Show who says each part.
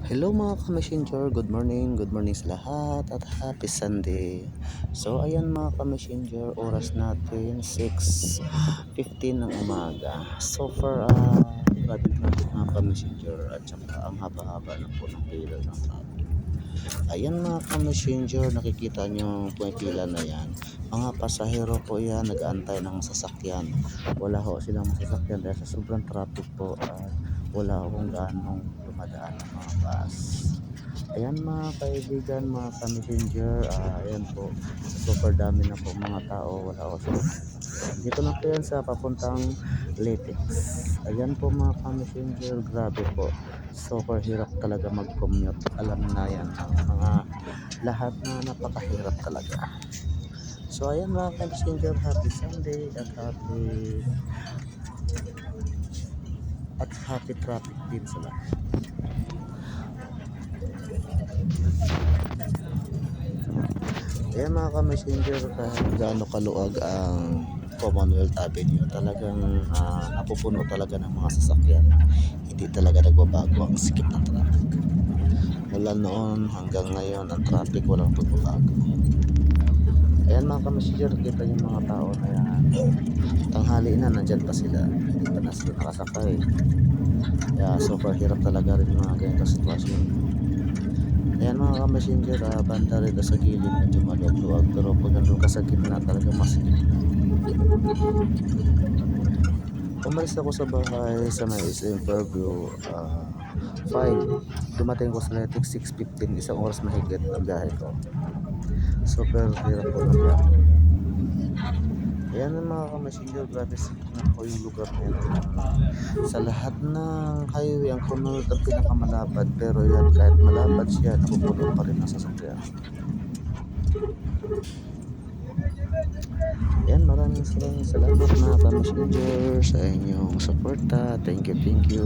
Speaker 1: Hello mga ka-messenger, good morning sa lahat at happy Sunday. So ayan mga ka-messenger, oras natin 6:15 ng umaga. So far, grabe traffic mga ka-messenger at saka ang haba-haba na po ng pila ng traffic. Ayan mga ka-messenger, nakikita nyo yung pumipila na yan. Mga pasahero po yan, nag-aantay ng sasakyan. Wala ho silang masasakyan dahil sa sobrang traffic po at wala akong gaanong dumadaan ng mga bus. Ayan mga kaibigan, mga ka-messenger, ayan po, super dami na po mga tao, wala ako silang masasakyan. Dito na po yan sa papuntang Litex. Ayan po mga ka-messenger, grabe po. Super hirap talaga mag-commute. Alam na yan ang mga lahat na napakahirap talaga. So ayan mga ka-messenger, happy Sunday at happy traffic din sa lahat. Ayan mga ka-messenger, kahit gaano kaluag ang Commonwealth Avenue, talagang napupuno talaga ng mga sasakyan. Hindi talaga nagbabago ang sikip ng traffic. Mula noon hanggang ngayon, ang traffic walang pagbabago. Ayan mga ka-messenger, kita yung mga tao na yan. Tanghali na, nandyan pa sila. Hindi pa na sila nakasakay. Kaya super hirap talaga rin mga ganito sitwasyon. Ayan mga ka-messenger, banda rin sa gilid, medyo maluwag-luwag. Pero pag nandun ka sa gitna, talaga masikip. Umalis ako sa bahay sa may SM Fairview, 5. Dumating ko sa Litex 6:15, isang oras mahigit ang biyahe ko. Super hirap po ng biyahe. Ayan ang mga ka-messenger, grabe sikip na po yung lugar na ito. Sa lahat ng highway, ang Commonwealth ang pinakamalapad. Pero yan, kahit malapad siya, napupuno pa rin ang sasakyan. Yan, maraming salamat mga ka-messenger sa inyong suporta. Thank you, thank you.